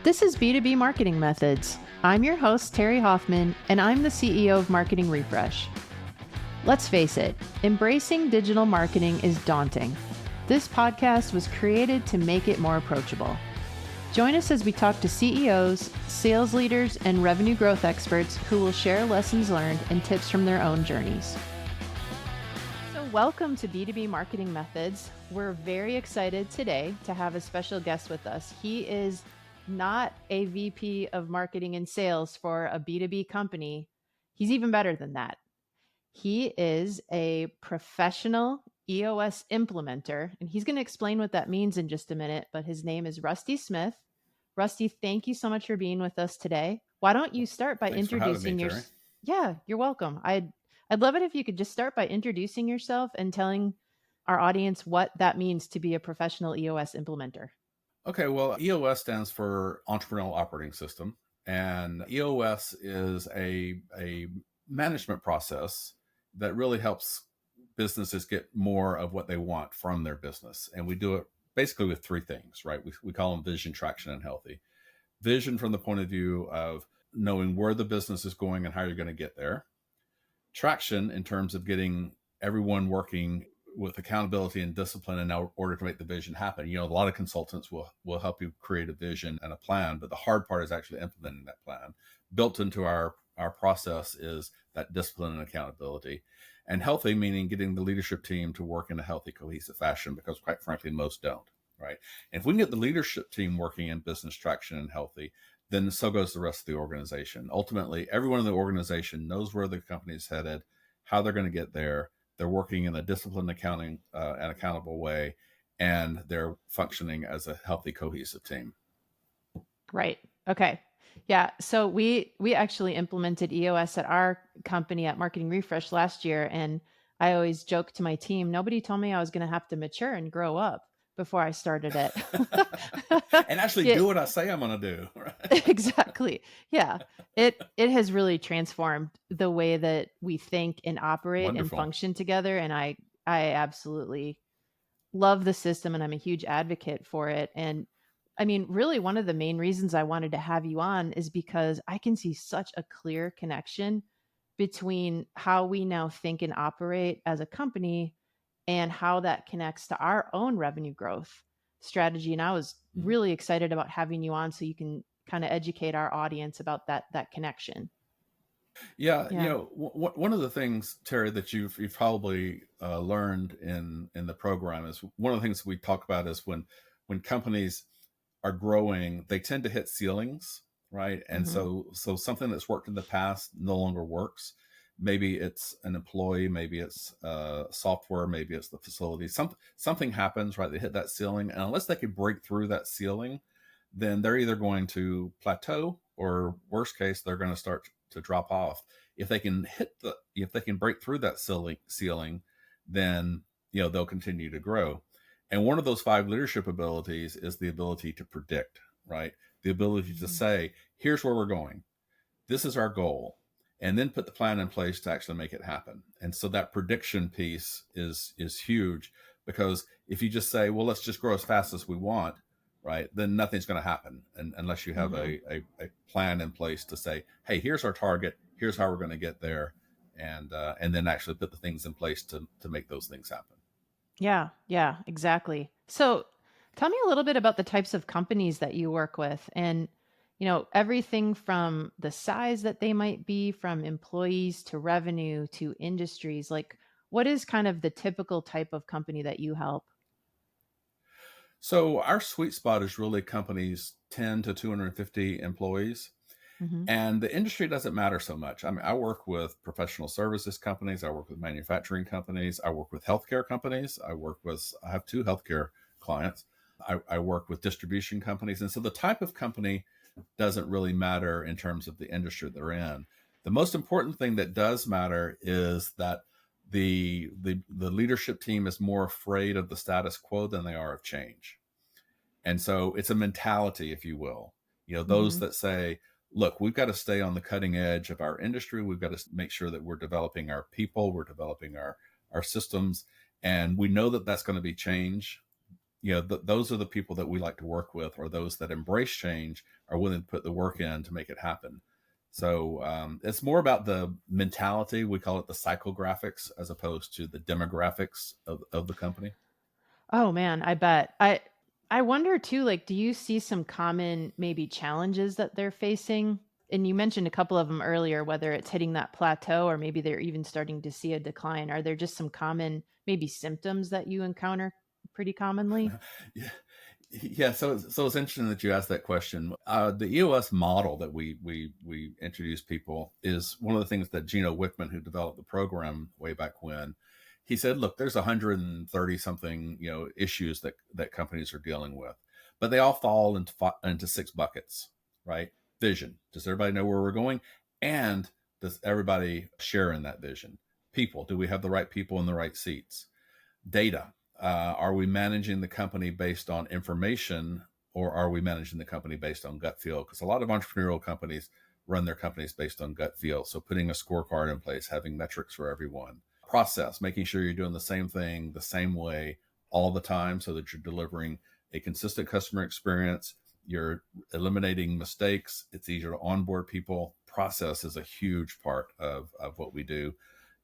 This is B2B Marketing Methods. I'm your host, Terri Hoffman, and I'm the CEO of Marketing Refresh. Let's face it, embracing digital marketing is daunting. This podcast was created to make it more approachable. Join us as we talk to CEOs, sales leaders, and revenue growth experts who will share lessons learned and tips from their own journeys. So welcome to B2B Marketing Methods. We're very excited today to have a special guest with us. He is not a VP of marketing and sales for a B2B company. He's even better than that. He is a professional EOS implementer, and he's going to explain what that means in just a minute, but his name is Rusty Smith. Rusty, thank you so much for being with us today. Why don't you start by introducing yourself? Yeah, you're welcome. I'd love it if you could just start by introducing yourself and telling our audience what that means to be a professional EOS implementer. Okay, well, EOS stands for Entrepreneurial Operating System, and EOS is a management process that really helps businesses get more of what they want from their business. And we do it basically with three things, right? We call them vision, traction, and healthy. Vision from the point of view of knowing where the business is going and how you're going to get there. Traction in terms of getting everyone working with accountability and discipline in order to make the vision happen. You know, a lot of consultants will help you create a vision and a plan, but the hard part is actually implementing that plan. Built into our process is that discipline and accountability. And healthy, meaning getting the leadership team to work in a healthy, cohesive fashion, because quite frankly, most don't, right? And if we can get the leadership team working in business traction and healthy, then so goes the rest of the organization. Ultimately, everyone in the organization knows where the company is headed, how they're going to get there. They're working in a disciplined, and accountable way, and they're functioning as a healthy, cohesive team. Right. Okay. Yeah. So we actually implemented EOS at our company at Marketing Refresh last year. And I always joke to my team, nobody told me I was going to have to mature and grow up before I started it. And actually do what I say I'm going to do. Right? Exactly. Yeah. It has really transformed the way that we think and operate and function together. And I absolutely love the system, and I'm a huge advocate for it. And I mean, really, one of the main reasons I wanted to have you on is because I can see such a clear connection between how we now think and operate as a company and how that connects to our own revenue growth strategy. And I was really excited about having you on so you can kind of educate our audience about that connection. Yeah. You know, one of the things, Terri, that you've probably learned in the program is one of the things we talk about is when companies are growing, they tend to hit ceilings, right? And so something that's worked in the past no longer works. Maybe it's an employee, maybe it's software, maybe it's the facility. Something happens, right? They hit that ceiling, and unless they can break through that ceiling, then they're either going to plateau, or worst case, they're going to start to drop off. If they can break through that ceiling, then they'll continue to grow. And one of those 5 leadership abilities is the ability to predict, right? The ability to say, here's where we're going. This is our goal. And then put the plan in place to actually make it happen. And so that prediction piece is huge, because if you just say, well, let's just grow as fast as we want, right, then nothing's going to happen unless you have a plan in place to say, hey, here's our target, here's how we're going to get there, and then actually put the things in place to make those things happen. Yeah, exactly. So tell me a little bit about the types of companies that you work with, and everything from the size that they might be, from employees to revenue to industries. Like, what is kind of the typical type of company that you help? So our sweet spot is really companies 10 to 250 employees. And the industry doesn't matter so much. I mean, I work with professional services companies. I work with manufacturing companies. I work with healthcare companies. I have 2 healthcare clients. I work with distribution companies. And so the type of company doesn't really matter in terms of the industry they're in. The most important thing that does matter is that the leadership team is more afraid of the status quo than they are of change. And so it's a mentality, if you will. Those that say, look, we've got to stay on the cutting edge of our industry. We've got to make sure that we're developing our people, we're developing our systems, and we know that that's going to be change. those are the people that we like to work with, or those that embrace change, are willing to put the work in to make it happen. So it's more about the mentality. We call it the psychographics as opposed to the demographics of the company. Oh man, I bet. I wonder too, like, do you see some common maybe challenges that they're facing? And you mentioned a couple of them earlier, whether it's hitting that plateau or maybe they're even starting to see a decline. Are there just some common maybe symptoms that you encounter pretty commonly? Yeah. Yeah, so it's interesting that you asked that question. The EOS model that we introduce people is one of the things that Gino Wickman, who developed the program way back when, he said, look, there's 130 something issues that companies are dealing with, but they all fall into 6 buckets, right? Vision. Does everybody know where we're going? And does everybody share in that vision? People. Do we have the right people in the right seats? Data. Are we managing the company based on information, or are we managing the company based on gut feel? Because a lot of entrepreneurial companies run their companies based on gut feel. So putting a scorecard in place, having metrics for everyone. Process, making sure you're doing the same thing the same way all the time so that you're delivering a consistent customer experience. You're eliminating mistakes. It's easier to onboard people. Process is a huge part of what we do.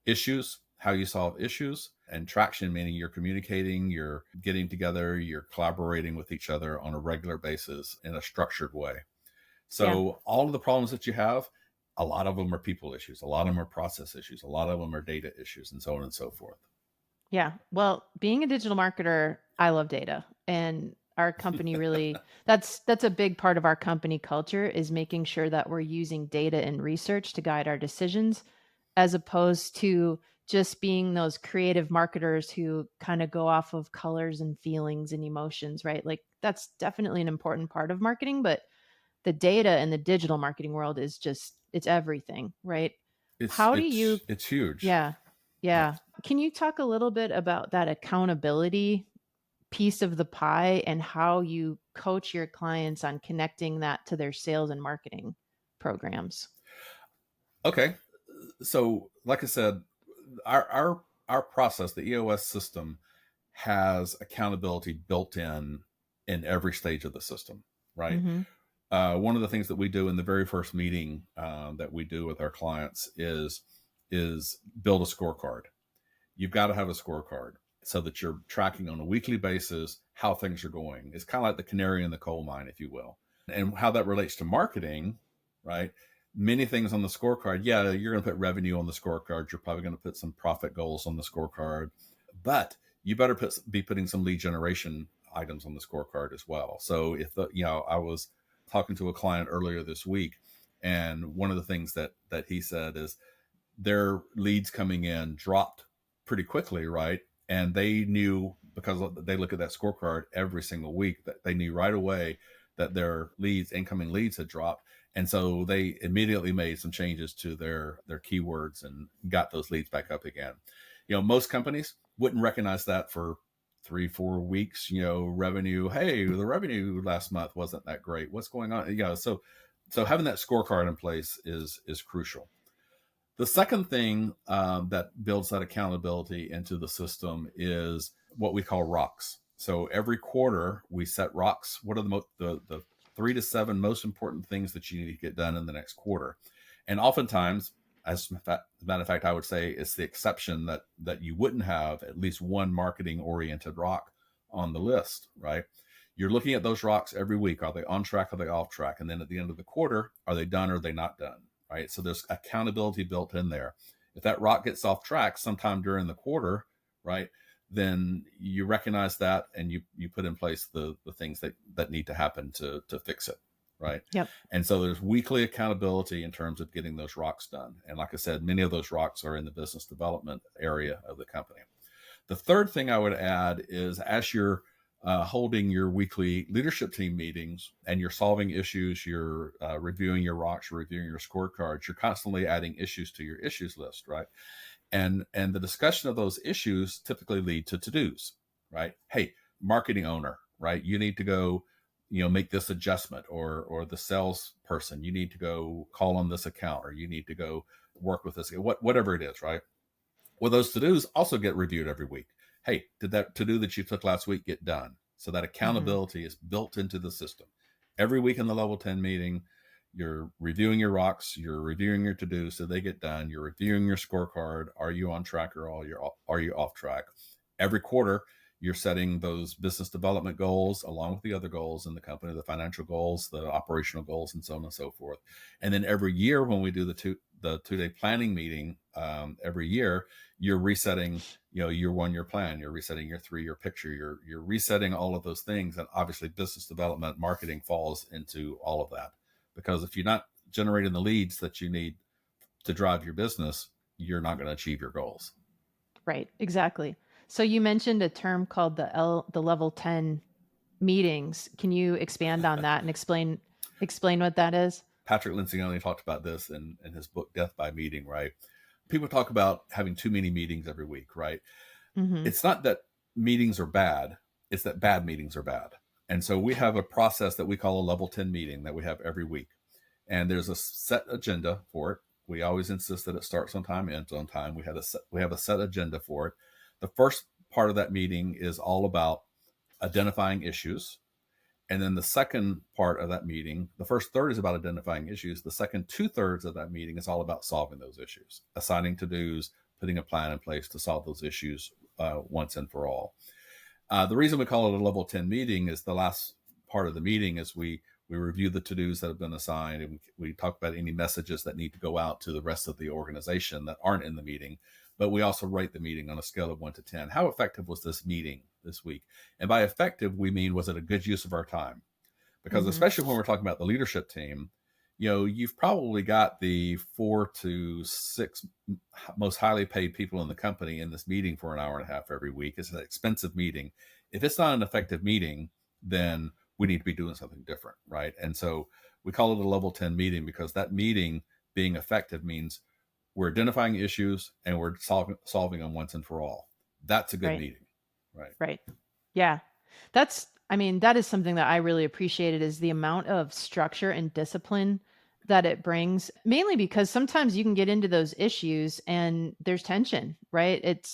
Issues, how you solve issues, and traction, meaning you're communicating, you're getting together, you're collaborating with each other on a regular basis in a structured way. So all of the problems that you have, a lot of them are people issues, a lot of them are process issues, a lot of them are data issues, and so on and so forth. Yeah. Well, being a digital marketer, I love data. And our company really that's a big part of our company culture, is making sure that we're using data and research to guide our decisions, as opposed to just being those creative marketers who kind of go off of colors and feelings and emotions, right? Like, that's definitely an important part of marketing, but the data in the digital marketing world is just, it's everything, right? It's How do you, it's it's huge. yeah, yeah. Can you talk a little bit about that accountability piece of the pie and how you coach your clients on connecting that to their sales and marketing programs? Okay, so like I said, our process, the EOS system, has accountability built in every stage of the system, right? Mm-hmm. One of the things that we do in the very first meeting that we do with our clients is build a scorecard. You've got to have a scorecard so that you're tracking on a weekly basis how things are going. It's kind of like the canary in the coal mine, if you will. And how that relates to marketing, right? Many things on the scorecard. Yeah, you're going to put revenue on the scorecard. You're probably going to put some profit goals on the scorecard, but you better be putting some lead generation items on the scorecard as well. So if I was talking to a client earlier this week, and one of the things that he said is their leads coming in dropped pretty quickly, right? And they knew, because they look at that scorecard every single week, that they knew right away that their incoming leads had dropped. And so they immediately made some changes to their keywords and got those leads back up again. Most companies wouldn't recognize that for 3-4 weeks. Revenue, hey, the revenue last month wasn't that great. What's going on? So having that scorecard in place is crucial. The second thing that builds that accountability into the system is what we call rocks. So every quarter we set rocks. What are the 3 to 7 most important things that you need to get done in the next quarter? And oftentimes, as a matter of fact, I would say it's the exception that you wouldn't have at least one marketing oriented rock on the list, right? You're looking at those rocks every week. Are they on track? Are they off track? And then at the end of the quarter, are they done or are they not done? Right? So there's accountability built in there. If that rock gets off track sometime during the quarter, right, then you recognize that and you put in place the things that need to happen to fix it, right? Yep. And so there's weekly accountability in terms of getting those rocks done. And like I said, many of those rocks are in the business development area of the company. The third thing I would add is, as you're holding your weekly leadership team meetings and you're solving issues, you're reviewing your rocks, you're reviewing your scorecards, you're constantly adding issues to your issues list, right? And the discussion of those issues typically lead to to-dos, right? Hey, marketing owner, right? You need to go, make this adjustment, or the sales person, you need to go call on this account, or you need to go work with this, whatever it is, right? Well, those to-dos also get reviewed every week. Hey, did that to-do that you took last week get done? So that accountability is built into the system. Every week in the level 10 meeting, you're reviewing your rocks, you're reviewing your to-dos so they get done, you're reviewing your scorecard. Are you on track or are you off track? Every quarter, you're setting those business development goals along with the other goals in the company, the financial goals, the operational goals, and so on and so forth. And then every year when we do the two-day planning meeting, every year, you're resetting, your 1-year plan, you're resetting your 3-year picture, you're resetting all of those things. And obviously business development, marketing falls into all of that. Because if you're not generating the leads that you need to drive your business, you're not going to achieve your goals. Right, exactly. So you mentioned a term called the level 10 meetings. Can you expand on that and explain what that is? Patrick Lencioni talked about this in his book, Death by Meeting, right? People talk about having too many meetings every week, right? It's not that meetings are bad. It's that bad meetings are bad. And so we have a process that we call a level 10 meeting that we have every week. And there's a set agenda for it. We always insist that it starts on time, ends on time. We have a set agenda for it. The first part of that meeting is all about identifying issues. And then the second part of that meeting, the first third is about identifying issues. The second 2/3 of that meeting is all about solving those issues, assigning to-dos, putting a plan in place to solve those issues once and for all. The reason we call it a level 10 meeting is the last part of the meeting is we review the to-dos that have been assigned, and we talk about any messages that need to go out to the rest of the organization that aren't in the meeting. But we also rate the meeting on a scale of 1 to 10. How effective was this meeting this week? And by effective, we mean, was it a good use of our time? Because especially when we're talking about the leadership team, you've probably got the 4 to 6 most highly paid people in the company in this meeting for an hour and a half every week. It's an expensive meeting. If it's not an effective meeting, then we need to be doing something different, right? And so we call it a level 10 meeting because that meeting being effective means we're identifying issues and we're solving them once and for all. That's a good meeting, right? Right. Yeah. That is something that I really appreciated is the amount of structure and discipline that it brings, mainly because sometimes you can get into those issues and there's tension, right?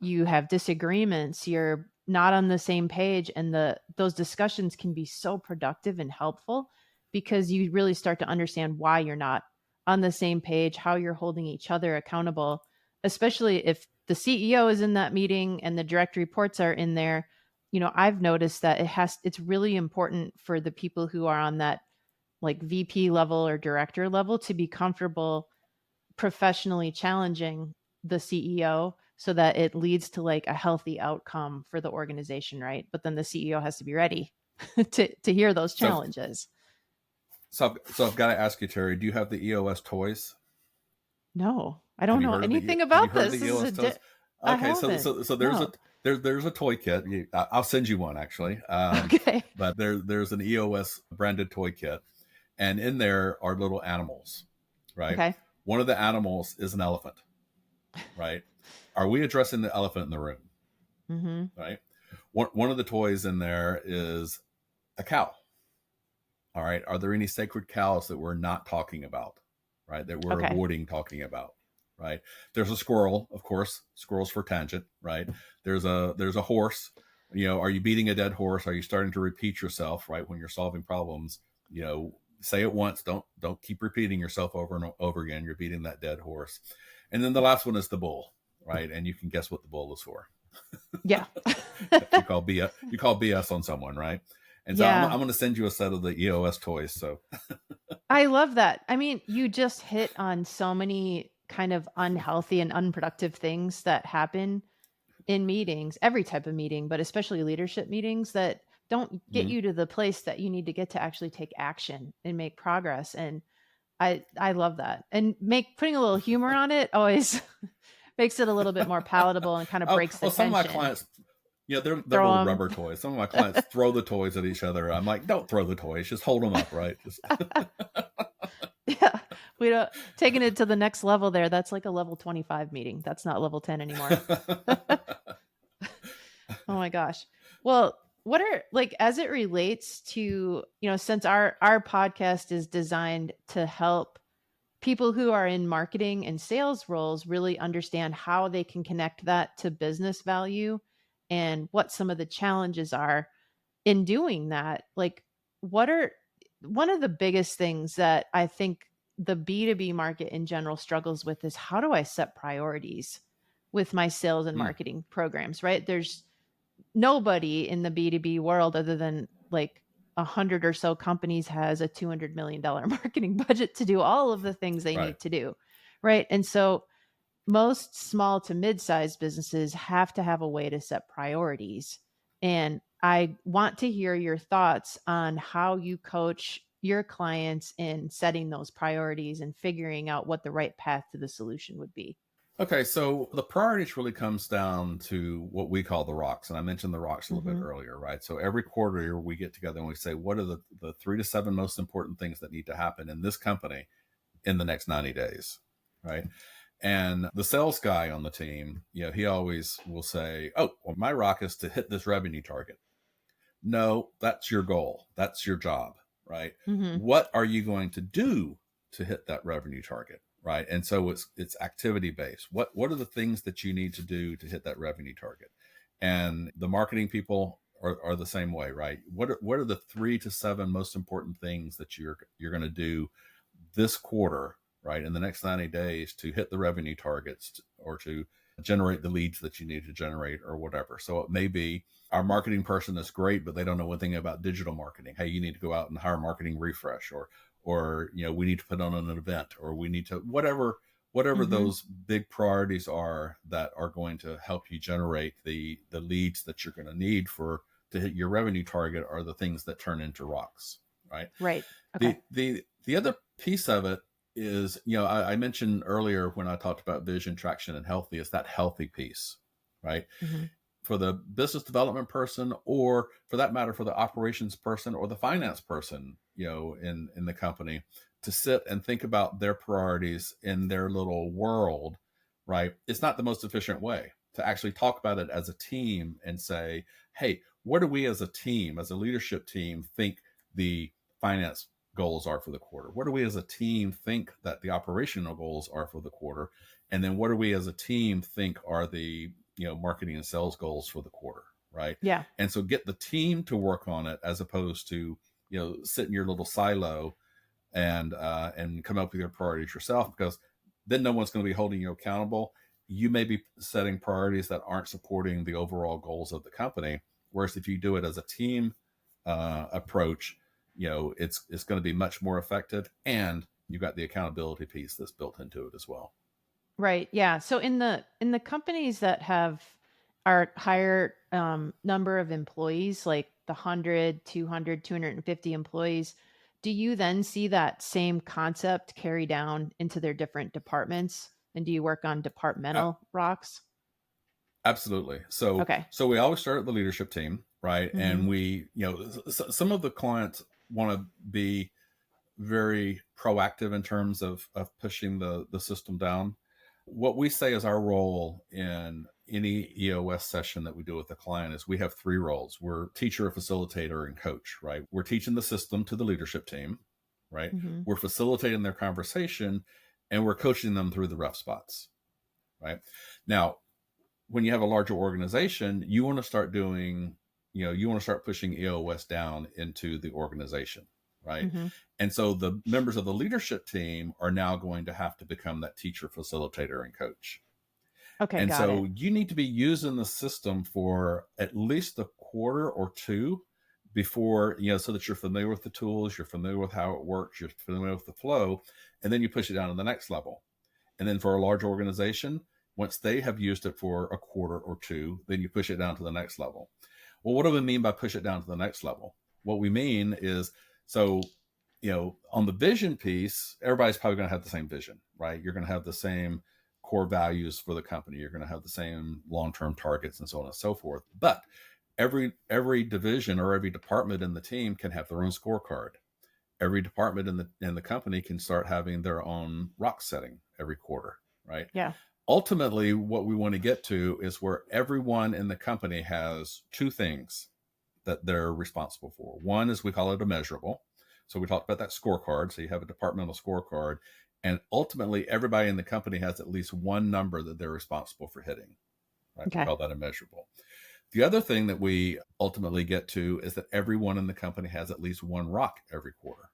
You have disagreements, you're not on the same page, and those discussions can be so productive and helpful because you really start to understand why you're not on the same page, how you're holding each other accountable, especially if the CEO is in that meeting and the direct reports are in there. I've noticed that it's really important for the people who are on that like VP level or director level to be comfortable professionally challenging the CEO so that it leads to like a healthy outcome for the organization, right? But then the CEO has to be ready to hear those challenges. So I've got to ask you, Terri, do you have the EOS toys? No, I don't know anything about this. Have you heard of the EOS toys? Okay, so there's a toy kit. I'll send you one actually. Okay. But there's an EOS branded toy kit, and in there are little animals, right? Okay. One of the animals is an elephant, right? Are we addressing the elephant in the room? Right. One of the toys in there is a cow. All right. Are there any sacred cows that we're not talking about, right? That we're avoiding talking about, right? There's a squirrel, of course. Squirrels for tangent, right? There's a horse. Are you beating a dead horse? Are you starting to repeat yourself, right? When you're solving problems, say it once. Don't keep repeating yourself over and over again. You're beating that dead horse. And then the last one is the bull, right? And you can guess what the bull is for. Yeah. you call BS on someone, right? And so I'm going to send you a set of the EOS toys. So I love that. I mean, you just hit on so many kind of unhealthy and unproductive things that happen in meetings, every type of meeting, but especially leadership meetings that don't get you to the place that you need to get to actually take action and make progress. And I love that. And putting a little humor on it always makes it a little bit more palatable and kind of breaks the tension. Some of my clients, they're little rubber toys. Some of my clients throw the toys at each other. I'm like, don't throw the toys, just hold them up, right? Yeah, we don't taking it to the next level there. That's like a level 25 meeting. That's not level 10 anymore. Oh my gosh. Well, what are as it relates to, since our podcast is designed to help people who are in marketing and sales roles really understand how they can connect that to business value and what some of the challenges are in doing that. Like, what are one of the biggest things that I think the B2B market in general struggles with is how do I set priorities with my sales and Hmm. marketing programs, right? There's nobody in the B2B world other than like 100 or so companies has a $200 million marketing budget to do all of the things they Right. need to do. Right. And so most small to mid-sized businesses have to have a way to set priorities. And I want to hear your thoughts on how you coach your clients in setting those priorities and figuring out what the right path to the solution would be. Okay, so the priorities really comes down to what we call the rocks. And I mentioned the rocks a little bit Mm-hmm. earlier, right? So every quarter we get together and we say, what are the 3 to 7 most important things that need to happen in this company in the next 90 days, right? And the sales guy on the team, he always will say, oh, well, my rock is to hit this revenue target. No, that's your goal. That's your job, right? Mm-hmm. What are you going to do to hit that revenue target, right? And so it's activity based. What are the things that you need to do to hit that revenue target? And the marketing people are the same way, right? What are the 3 to 7 most important things that you're going to do this quarter, right, in the next 90 days to hit the revenue targets or to generate the leads that you need to generate or whatever. So it may be our marketing person is great, but they don't know one thing about digital marketing. Hey, you need to go out and hire marketing refresh, or we need to put on an event, or we need to whatever Mm-hmm. those big priorities are that are going to help you generate the leads that you're going to need to hit your revenue target are the things that turn into rocks, right? Right. Okay. The other piece of it is, I mentioned earlier when I talked about vision, traction, and healthy, is that healthy piece, right? Mm-hmm. For the business development person, or for that matter, for the operations person or the finance person, in the company, to sit and think about their priorities in their little world, right? It's not the most efficient way to actually talk about it as a team and say, hey, what do we as a team, as a leadership team, think the finance goals are for the quarter? What do we as a team think that the operational goals are for the quarter? And then what do we as a team think are the marketing and sales goals for the quarter, right? Yeah. And so get the team to work on it as opposed to sit in your little silo and come up with your priorities yourself, because then no one's going to be holding you accountable. You may be setting priorities that aren't supporting the overall goals of the company. Whereas if you do it as a team approach, it's going to be much more effective, and you got the accountability piece that's built into it as well. Right. Yeah. So in the companies that have our higher number of employees, like the 100, 200, 250 employees, do you then see that same concept carry down into their different departments? And do you work on Uh, departmental rocks? Absolutely. So Okay. so we always start at the leadership team, right? Mm-hmm. And we, some of the clients want to be very proactive in terms of pushing the system down. What we say is our role in any EOS session that we do with the client is we have 3 roles. We're teacher, facilitator, and coach, right? We're teaching the system to the leadership team, right? Mm-hmm. We're facilitating their conversation, and we're coaching them through the rough spots, right? Now, when you have a larger organization, you want to start doing, you want to start pushing EOS down into the organization, right? Mm-hmm. And so the members of the leadership team are now going to have to become that teacher, facilitator, and coach. Okay, And got so it. you need to be using the system for at least a quarter or two before, so that you're familiar with the tools, you're familiar with how it works, you're familiar with the flow, and then you push it down to the next level. And then for a large organization, once they have used it for a quarter or two, then you push it down to the next level. Well, what do we mean by push it down to the next level? What we mean is, so, on the vision piece, everybody's probably going to have the same vision, right? You're going to have the same core values for the company. You're going to have the same long-term targets and so on and so forth. But every division or every department in the team can have their own scorecard. Every department in the company can start having their own rock setting every quarter, right? Yeah. Ultimately, what we want to get to is where everyone in the company has 2 things that they're responsible for. One is, we call it a measurable. So we talked about that scorecard. So you have a departmental scorecard, and ultimately everybody in the company has at least one number that they're responsible for hitting, right? We Okay. call that a measurable. The other thing that we ultimately get to is that everyone in the company has at least one rock every quarter.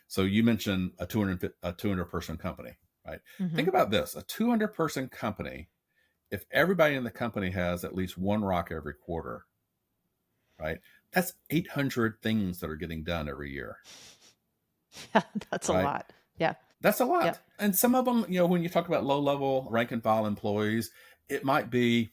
So you mentioned a 200 person company, right? Think about this, a 200 person company, if everybody in the company has at least one rock every quarter, right? That's 800 things that are getting done every year. That's right? a lot. Yeah. That's a lot. Yep. And some of them, when you talk about low level rank and file employees, it might be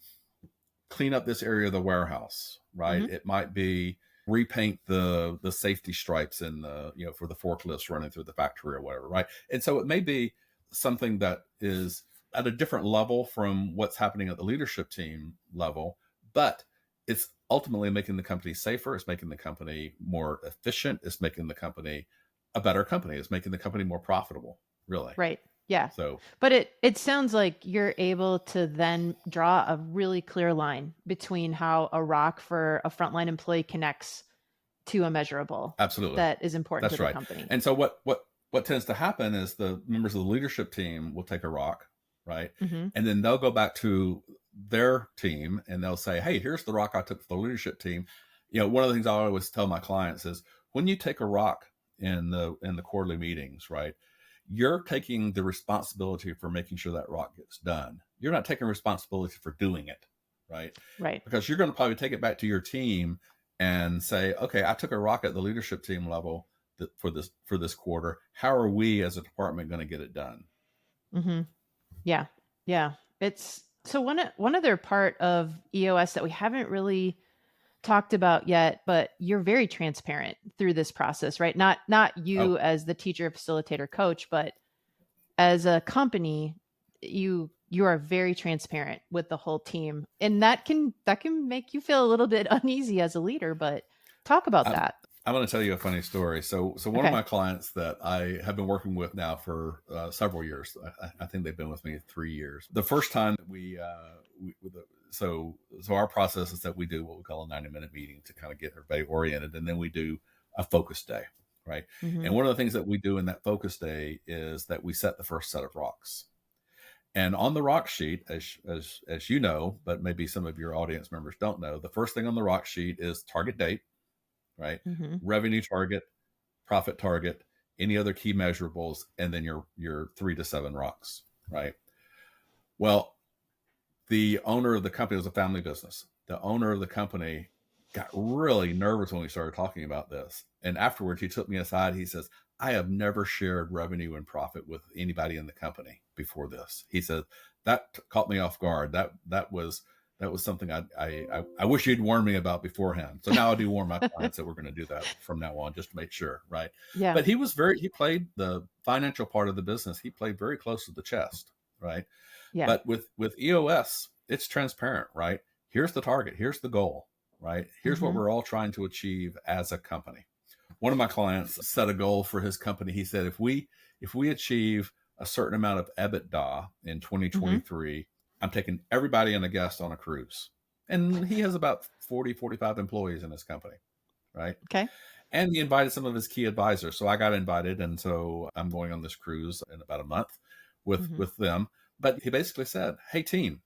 clean up this area of the warehouse, right? It might be repaint the safety stripes in the, for the forklifts running through the factory or whatever, right? And so it may be something that is at a different level from what's happening at the leadership team level, but it's ultimately making the company safer. It's making the company more efficient. It's making the company a better company. It's making the company more profitable, really. Right. Yeah. So, but it sounds like you're able to then draw a really clear line between how a rock for a frontline employee connects to a measurable absolutely, that is important that's to the right. company. And so what tends to happen is the members of the leadership team will take a rock, right? And then they'll go back to their team and they'll say, hey, here's the rock I took for the leadership team. One of the things I always tell my clients is when you take a rock in the quarterly meetings, right, you're taking the responsibility for making sure that rock gets done. You're not taking responsibility for doing it, right? Right. Because you're going to probably take it back to your team and say, okay, I took a rock at the leadership team level for this quarter. How are we as a department going to get it done? Yeah. Yeah. It's so one other part of EOS that we haven't really talked about yet, but you're very transparent through this process, right? Not you as the teacher, facilitator, coach, but as a company, you are very transparent with the whole team, and that can make you feel a little bit uneasy as a leader. But talk about that. I'm going to tell you a funny story. So one of my clients that I have been working with now for several years, I think they've been with me 3 years. The first time that so our process is that we do what we call a 90-minute meeting to kind of get everybody oriented, and then we do a focus day, right? And one of the things that we do in that focus day is that we set the first set of rocks. And on the rock sheet, as you know, but maybe some of your audience members don't know, the first thing on the rock sheet is target date, right? Revenue target, profit target, any other key measurables, and then your 3 to 7 rocks, right? Well, the owner of the company was a family business. The owner of the company got really nervous when we started talking about this. And afterwards, he took me aside. He says, I have never shared revenue and profit with anybody in the company before this. He said, that caught me off guard. That was something I wish you'd warned me about beforehand. So now I do warn my clients that we're going to do that from now on, just to make sure, right? Yeah. But he played the financial part of the business. He played very close to the chest, right? Yeah. But with EOS, it's transparent, right? Here's the target. Here's the goal, right? Here's what we're all trying to achieve as a company. One of my clients set a goal for his company. He said, if we achieve a certain amount of EBITDA in 2023, I'm taking everybody and a guest on a cruise. And he has about 40, 45 employees in his company, right? Okay. And he invited some of his key advisors. So I got invited. And so I'm going on this cruise in about a month with them. But he basically said, hey, team,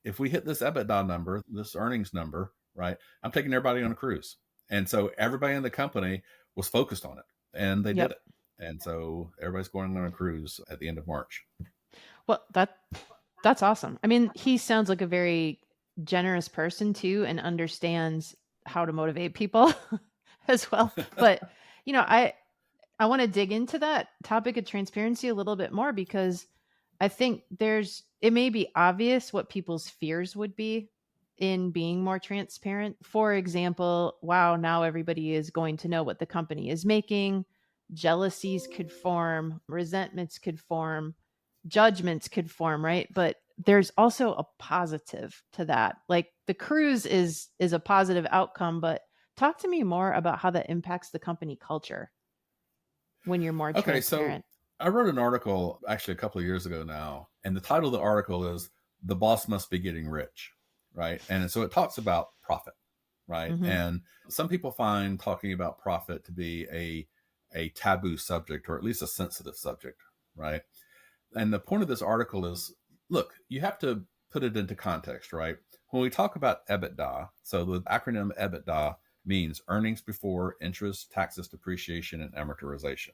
if we hit this EBITDA number, this earnings number, right, I'm taking everybody on a cruise. And so everybody in the company was focused on it, and they did it. And so everybody's going on a cruise at the end of March. Well, that's awesome. I mean, he sounds like a very generous person too, and understands how to motivate people as well. But, I want to dig into that topic of transparency a little bit more, because I think it may be obvious what people's fears would be in being more transparent. For example, wow, now everybody is going to know what the company is making. Jealousies could form, resentments could form, judgments could form, right? But there's also a positive to that. Like the cruise is a positive outcome, but talk to me more about how that impacts the company culture when you're more transparent. So I wrote an article actually a couple of years ago now, and the title of the article is "The Boss Must Be Getting Rich," right? And so it talks about profit, right? And some people find talking about profit to be a taboo subject, or at least a sensitive subject, right? And the point of this article is, look, you have to put it into context, right? When we talk about EBITDA, so the acronym EBITDA means earnings before interest, taxes, depreciation, and amortization,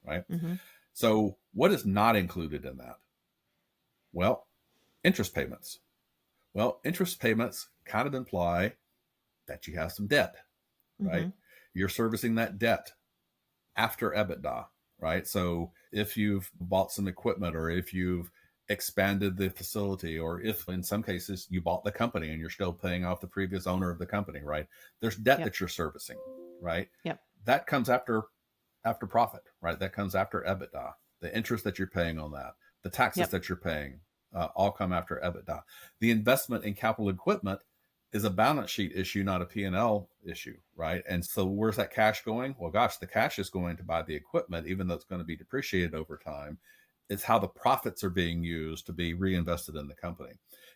right? Mm-hmm. So what is not included in that? Well, interest payments. Well, interest payments kind of imply that you have some debt, right? Mm-hmm. You're servicing that debt after EBITDA, right? So if you've bought some equipment, or if you've expanded the facility, or if in some cases you bought the company and you're still paying off the previous owner of the company, right? There's debt Yep. that you're servicing, right? Yep. That comes after profit, right? That comes after EBITDA. The interest that you're paying on that, the taxes Yep. that you're paying, all come after EBITDA. The investment in capital equipment is a balance sheet issue, not a P&L issue, right? And so where's that cash going? Well, gosh, the cash is going to buy the equipment, even though it's going to be depreciated over time. It's how the profits are being used to be reinvested in the company.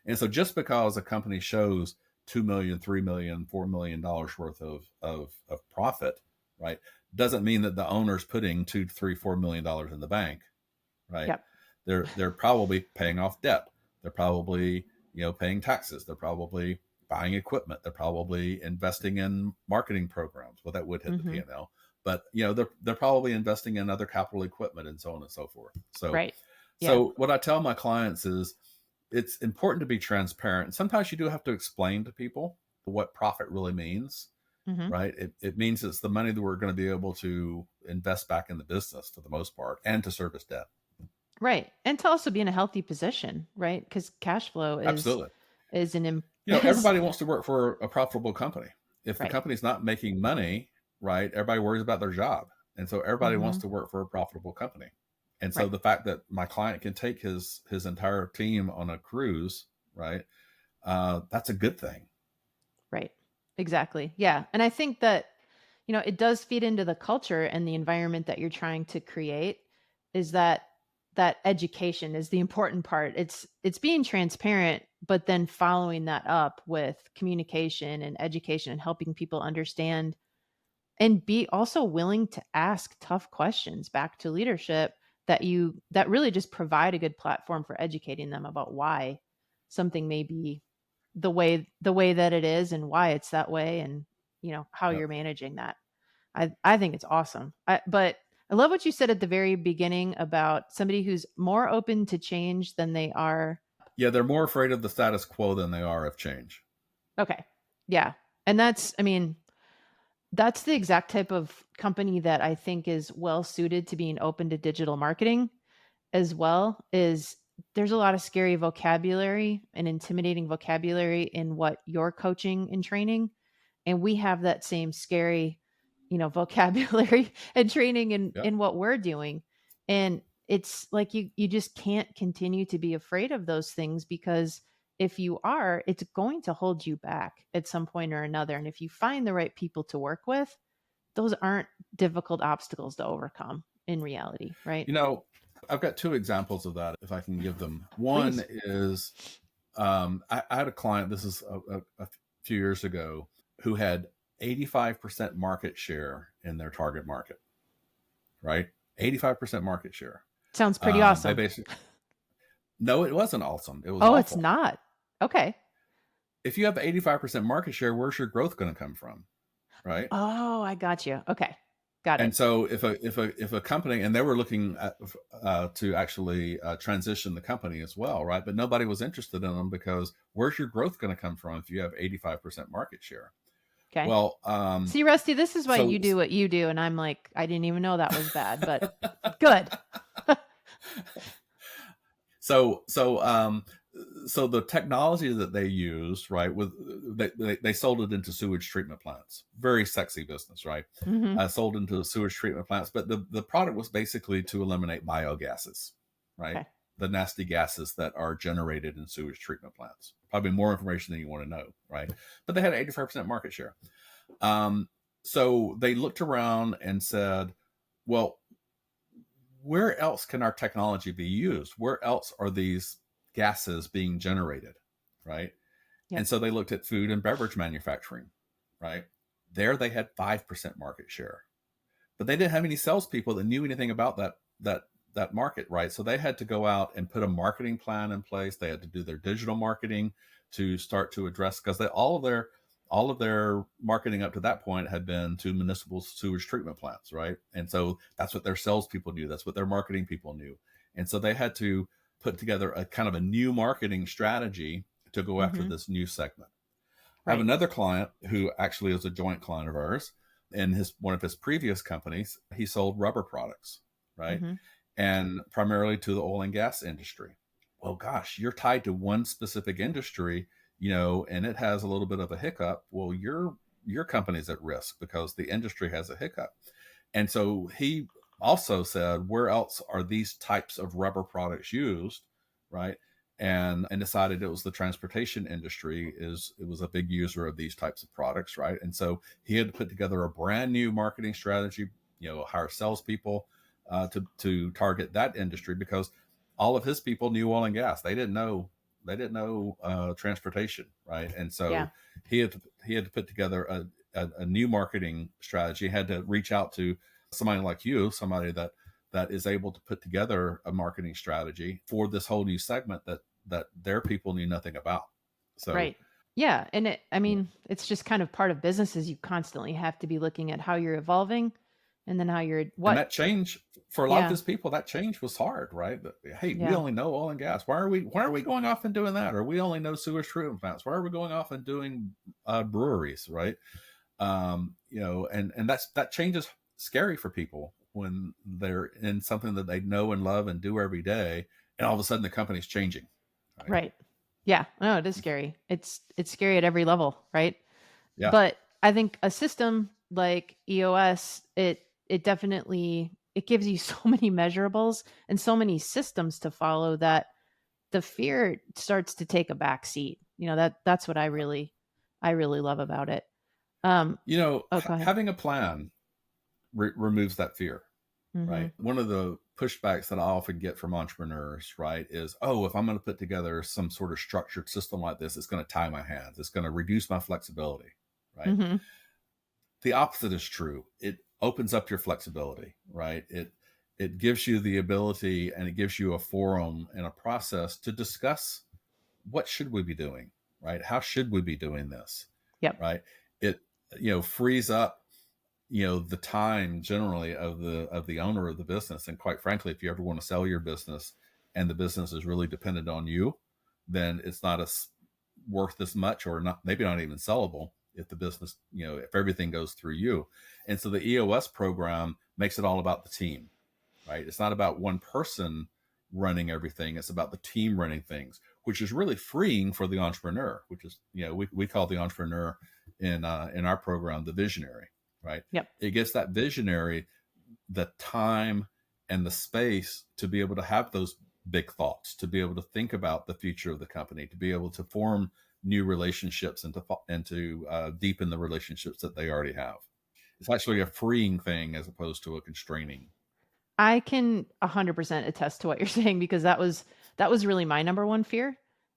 And so just because a company shows $2 million, $3 million, $4 million worth of profit, right, doesn't mean that the owner's putting $2, $3, $4 million in the bank, right? Yep. They're probably paying off debt. They're probably, paying taxes. They're probably buying equipment. They're probably investing in marketing programs. Well, that would hit Mm-hmm. the P&L, but they're probably investing in other capital equipment and so on and so forth. So, Right. Yeah. so what I tell my clients is it's important to be transparent. Sometimes you do have to explain to people what profit really means, Mm-hmm. right? It means it's the money that we're going to be able to invest back in the business for the most part, and to service debt. Right. And to also be in a healthy position, right? Because cash flow Absolutely. is an Everybody wants to work for a profitable company. If the right. company's not making money, right, everybody worries about their job. And so everybody wants to work for a profitable company. And so Right. the fact that my client can take his entire team on a cruise, right, that's a good thing. Right. Exactly. Yeah. And I think that, it does feed into the culture and the environment that you're trying to create, is that education is the important part. It's being transparent, but then following that up with communication and education and helping people understand and be also willing to ask tough questions back to leadership that really just provide a good platform for educating them about why something may be the way that it is and why it's that way, and how Yep. you're managing that. I think it's awesome. But I love what you said at the very beginning about somebody who's more open to change than they are. Yeah, they're more afraid of the status quo than they are of change. Okay. Yeah. And that's the exact type of company that I think is well suited to being open to digital marketing as well. Is there's a lot of scary vocabulary and intimidating vocabulary in what you're coaching and training. And we have that same scary, vocabulary and training Yep. in what we're doing. And it's like you just can't continue to be afraid of those things, because if you are, it's going to hold you back at some point or another. And if you find the right people to work with, those aren't difficult obstacles to overcome in reality, right? I've got two examples of that, if I can give them. One Please. is I had a client, this is a few years ago, who had 85% market share in their target market, right? 85% market share. Sounds pretty They awesome. basically, no, it wasn't awesome. It was Oh, awful. it's not. Okay. If you have 85% market share, where's your growth going to come from, right? Oh, I got you. Okay. Got it. And so if a company, and they were looking at, to actually transition the company as well, right? But nobody was interested in them, because where's your growth going to come from if you have 85% market share? Okay. Well, see, Rusty, this is why you do what you do, and I'm like, I didn't even know that was bad, but good. So the technology that they used, right, they sold it into sewage treatment plants. Very sexy business, right? Mm-hmm. Sold into sewage treatment plants, but the product was basically to eliminate biogases, right? Okay. The nasty gases that are generated in sewage treatment plants. Probably more information than you want to know, right? But they had 85% market share. So they looked around and said, well, where else can our technology be used? Where else are these gases being generated, right? Yep. And so they looked at food and beverage manufacturing, right? There they had 5% market share, but they didn't have any salespeople that knew anything about that that market, right? So they had to go out and put a marketing plan in place. They had to do their digital marketing to start to address, because all of their marketing up to that point had been to municipal sewage treatment plants, right? And so that's what their salespeople knew. That's what their marketing people knew. And so they had to put together a kind of a new marketing strategy to go after this new segment. I have another client who actually is a joint client of ours. In one of his previous companies, he sold rubber products, right? And primarily to the oil and gas industry. Well, gosh, you're tied to one specific industry, and it has a little bit of a hiccup. Well, your company's at risk because the industry has a hiccup. And so he also said, where else are these types of rubber products used, right? And decided it was the transportation industry it was a big user of these types of products, right? And so he had to put together a brand new marketing strategy, hire salespeople to target that industry, because all of his people knew oil and gas. They didn't know transportation, right? And so he had to put together a new marketing strategy. He had to reach out to somebody like you, somebody that is able to put together a marketing strategy for this whole new segment that their people knew nothing about. So right. Yeah. And it's just kind of part of business, is you constantly have to be looking at how you're evolving, and then and that change for a lot of his people, that change was hard, right? But, hey, we only know oil and gas. Why are we going off and doing that? Or we only know sewage treatment plants. Why are we going off and doing breweries, right? And that change is scary for people when they're in something that they know and love and do every day, and all of a sudden the company's changing. Right. Yeah. No, it is scary. It's scary at every level, right? Yeah. But I think a system like EOS, it definitely, it gives you so many measurables and so many systems to follow that the fear starts to take a back seat. That's what I really love about it. Having a plan removes that fear, right? One of the pushbacks that I often get from entrepreneurs, right, is, oh, if I'm going to put together some sort of structured system like this, it's going to tie my hands. It's going to reduce my flexibility, right? The opposite is true. It opens up your flexibility, right? It gives you the ability, and it gives you a forum and a process to discuss what should we be doing, right? How should we be doing this? Yep. Right. It, frees up, the time generally of the owner of the business. And quite frankly, if you ever want to sell your business and the business is really dependent on you, then it's not worth as much, or maybe not even sellable, if the business, if everything goes through you. And so the EOS program makes it all about the team, right? It's not about one person running everything. It's about the team running things, which is really freeing for the entrepreneur, which is, we call the entrepreneur in our program the visionary, right? Yep. It gives that visionary the time and the space to be able to have those big thoughts, to be able to think about the future of the company, to be able to form new relationships and to deepen the relationships that they already have. It's actually a freeing thing as opposed to a constraining. I can 100% attest to what you're saying, because that was really my number one fear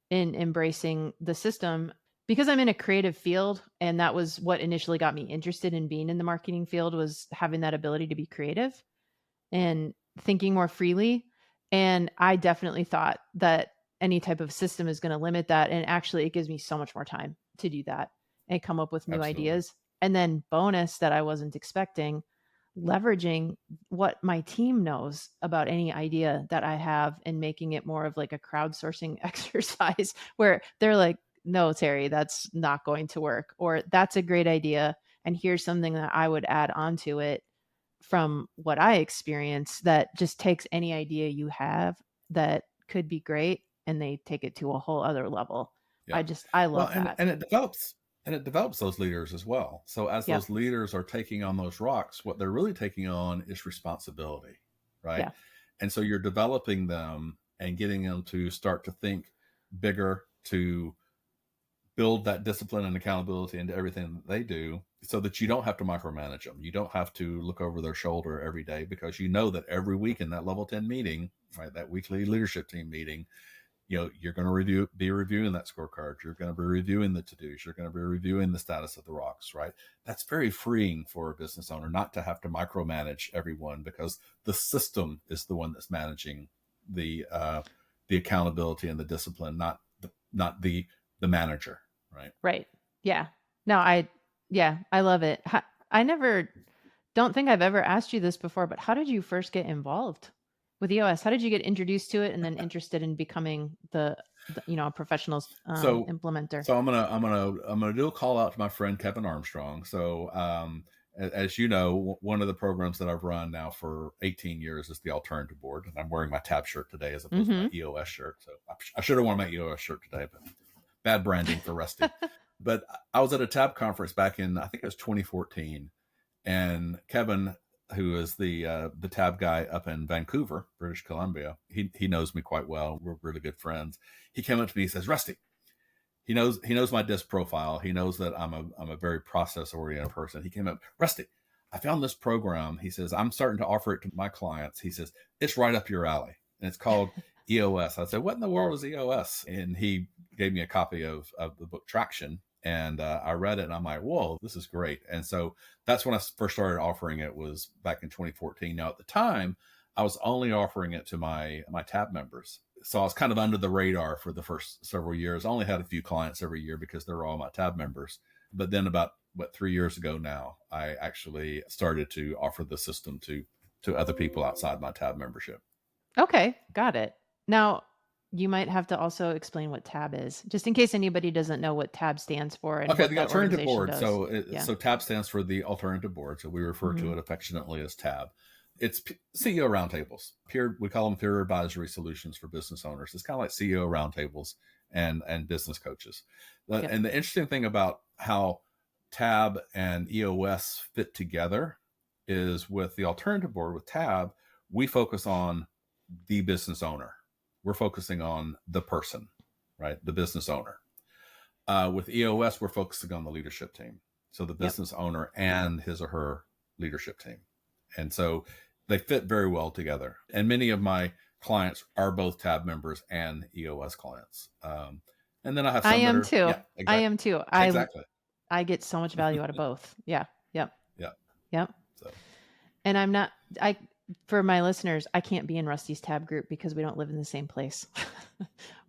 in embracing the system, because I'm in a creative field, and that was what initially got me interested in being in the marketing field, was having that ability to be creative and thinking more freely. And I definitely thought that any type of system is going to limit that. And actually, it gives me so much more time to do that and come up with new ideas. And then bonus that I wasn't expecting, leveraging what my team knows about any idea that I have and making it more of like a crowdsourcing exercise, where they're like, no, Terri, that's not going to work, or that's a great idea, and here's something that I would add onto it from what I experience, that just takes any idea you have that could be great, and they take it to a whole other level. Yeah. I love that. And it develops those leaders as well. So as those leaders are taking on those rocks, what they're really taking on is responsibility, right? Yeah. And so you're developing them and getting them to start to think bigger, to build that discipline and accountability into everything that they do, so that you don't have to micromanage them. You don't have to look over their shoulder every day, because you know that every week in that level 10 meeting, right, that weekly leadership team meeting, you're going to be reviewing that scorecard. You're going to be reviewing the to-dos. You're going to be reviewing the status of the rocks, right? That's very freeing for a business owner not to have to micromanage everyone, because the system is the one that's managing the accountability and the discipline, not the manager, right? Right. Yeah. No, I love it. I don't think I've ever asked you this before, but how did you first get involved with EOS? How did you get introduced to it and then interested in becoming the a professional implementer? So I'm gonna do a call out to my friend Kevin Armstrong. So as you know, one of the programs that I've run now for 18 years is the Alternative Board, and I'm wearing my TAB shirt today as opposed to my EOS shirt. So I should have worn my EOS shirt today, but bad branding for Rusty. But I was at a TAB conference back in, I think it was 2014, and Kevin, who is the TAB guy up in Vancouver, British Columbia, he knows me quite well. We're really good friends. He came up to me, he says, Rusty, he knows my disc profile. He knows that I'm a very process oriented person. He came up, Rusty, I found this program. He says, I'm starting to offer it to my clients. He says, it's right up your alley. And it's called EOS. I said, what in the world is EOS? And he gave me a copy of the book Traction. And I read it and I'm like, whoa, this is great. And so that's when I first started offering it, was back in 2014. Now, at the time, I was only offering it to my TAB members. So I was kind of under the radar for the first several years. I only had a few clients every year because they were all my TAB members. But then about 3 years ago now, I actually started to offer the system to other people outside my TAB membership. Okay, got it. Now, you might have to also explain what TAB is, just in case anybody doesn't know what TAB stands for. And okay, what the Alternative Board. So TAB stands for the Alternative Board. So we refer to it affectionately as TAB. It's CEO roundtables. We call them peer advisory solutions for business owners. It's kind of like CEO roundtables and business coaches. And the interesting thing about how TAB and EOS fit together is, with the Alternative Board, with TAB, we focus on the business owner. We're focusing on the person, right? The business owner. With EOS, we're focusing on the leadership team. So the business owner and his or her leadership team. And so they fit very well together. And many of my clients are both TAB members and EOS clients. And then I have some I am too. Yeah, exactly. I am too. Exactly. I get so much value out of both. Yeah. Yep. Yeah. Yep. So. And for my listeners, I can't be in Rusty's TAB group because we don't live in the same place.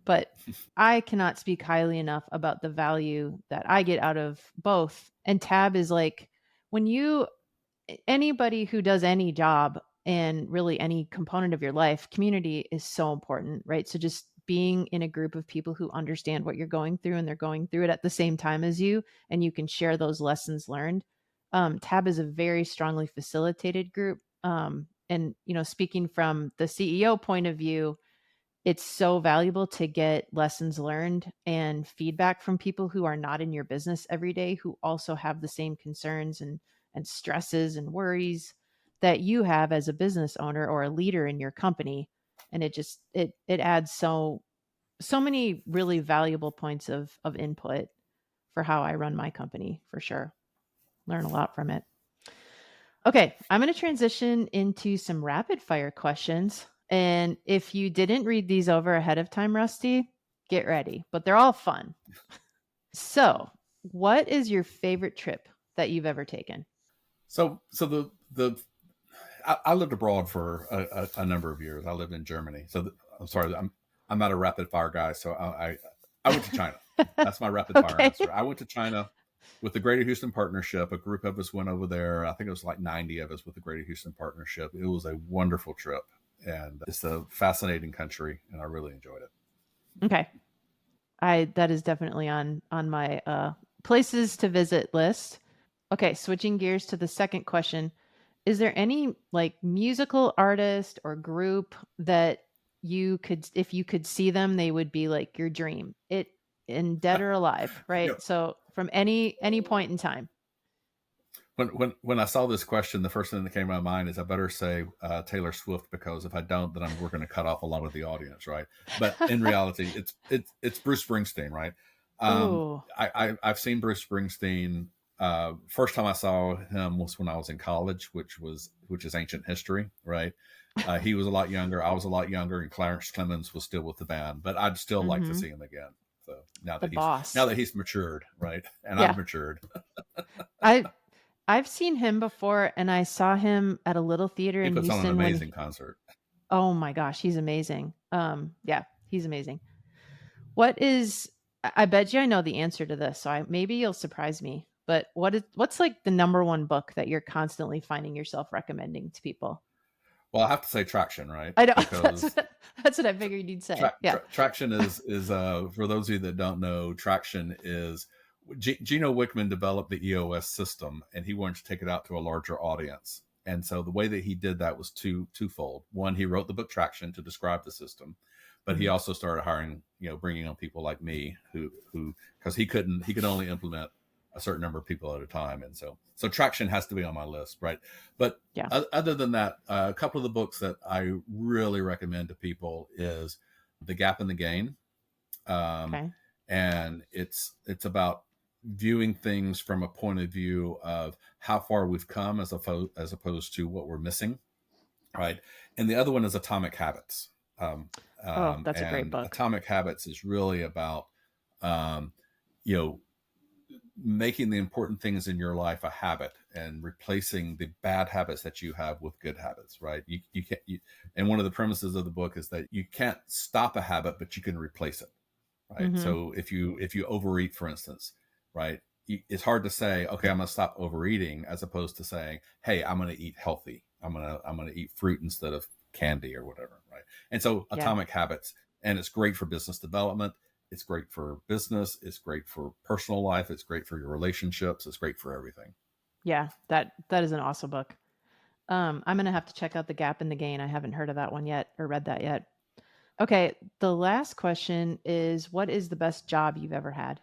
But I cannot speak highly enough about the value that I get out of both. And TAB is like, anybody who does any job and really any component of your life, community is so important, right? So just being in a group of people who understand what you're going through, and they're going through it at the same time as you, and you can share those lessons learned. TAB is a very strongly facilitated group. And, speaking from the CEO point of view, it's so valuable to get lessons learned and feedback from people who are not in your business every day, who also have the same concerns and stresses and worries that you have as a business owner or a leader in your company. And it adds so many really valuable points of input for how I run my company, for sure. Learn a lot from it. Okay, I'm going to transition into some rapid fire questions. And if you didn't read these over ahead of time, Rusty, get ready, but they're all fun. So, what is your favorite trip that you've ever taken? So I lived abroad for a number of years. I lived in Germany. So I'm sorry, I'm not a rapid fire guy. So I went to China. That's my rapid fire answer. I went to China with the Greater Houston Partnership. A group of us went over there. I think it was like 90 of us with the Greater Houston Partnership. It was a wonderful trip, and it's a fascinating country, and I really enjoyed it. Okay. That is definitely on my places to visit list. Okay, switching gears to the second question. Is there any like musical artist or group that if you could see them, they would be like your dream? Dead or alive, right? Yeah. So from any point in time. When I saw this question, the first thing that came to my mind is I better say Taylor Swift, because if I don't, then we're going to cut off a lot of the audience, right? But in reality, it's Bruce Springsteen, right? I've seen Bruce Springsteen First time I saw him was when I was in college, which is ancient history, right? He was a lot younger. I was a lot younger, and Clarence Clemens was still with the band. But I'd still like to see him again. So now that he's matured, right? And I've matured. I've seen him before, and I saw him at a little theater in Houston. He puts on an amazing concert. Oh my gosh, he's amazing. Yeah, he's amazing. I bet you I know the answer to this, so maybe you'll surprise me. But what's like the number one book that you're constantly finding yourself recommending to people? Well, I have to say Traction, right? I know. That's what I figured you'd say. Traction is for those of you that don't know, Traction is Gino Wickman developed the EOS system, and he wanted to take it out to a larger audience. And so the way that he did that was twofold. One, he wrote the book Traction to describe the system, but he also started hiring, bringing on people like me who because he could only implement a certain number of people at a time. And so Traction has to be on my list, right? But other than that, a couple of the books that I really recommend to people is The Gap and the Gain. And it's about viewing things from a point of view of how far we've come as opposed to what we're missing, right? And the other one is Atomic Habits. That's a great book. Atomic Habits is really about, making the important things in your life a habit and replacing the bad habits that you have with good habits, right? You can't. And one of the premises of the book is that you can't stop a habit, but you can replace it, right? So if you overeat, for instance, right, it's hard to say, okay, I'm going to stop overeating, as opposed to saying, hey, I'm going to eat healthy. I'm going to eat fruit instead of candy or whatever, right? And so Atomic Habits, and it's great for business development. It's great for business. It's great for personal life. It's great for your relationships. It's great for everything. Yeah, that is an awesome book. I'm going to have to check out The Gap and the Gain. I haven't heard of that one yet or read that yet. Okay, the last question is, what is the best job you've ever had?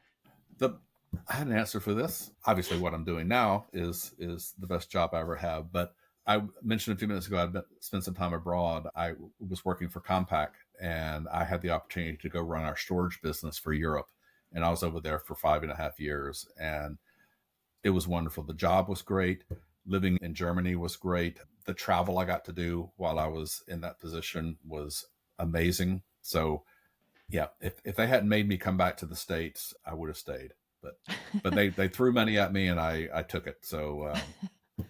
I had an answer for this. Obviously, what I'm doing now is the best job I ever have. But I mentioned a few minutes ago, I've spent some time abroad. I was working for Compaq, and I had the opportunity to go run our storage business for Europe. And I was over there for 5.5 years, and it was wonderful. The job was great. Living in Germany was great. The travel I got to do while I was in that position was amazing. So yeah, if they hadn't made me come back to the States, I would have stayed. But they threw money at me, and I took it. So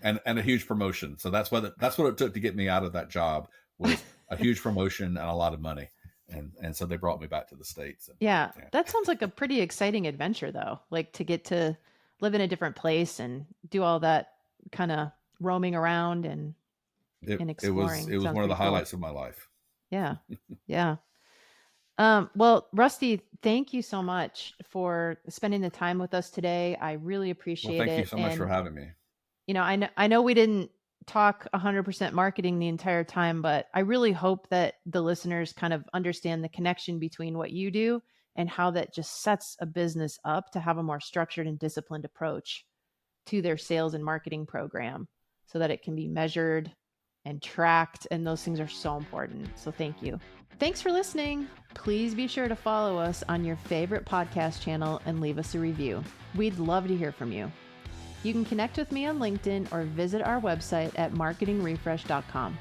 and a huge promotion. So that's what it took to get me out of that job, was a huge promotion and a lot of money. And so they brought me back to the States. Yeah. That sounds like a pretty exciting adventure, though. Like, to get to live in a different place and do all that kind of roaming around and exploring. It was one of the highlights of my life. Yeah. Yeah. Well, Rusty, thank you so much for spending the time with us today. I really appreciate it. Thank you so much for having me. I know we didn't talk 100% marketing the entire time, but I really hope that the listeners kind of understand the connection between what you do and how that just sets a business up to have a more structured and disciplined approach to their sales and marketing program, so that it can be measured and tracked. And those things are so important. So thank you. Thanks for listening. Please be sure to follow us on your favorite podcast channel and leave us a review. We'd love to hear from you. You can connect with me on LinkedIn or visit our website at marketingrefresh.com.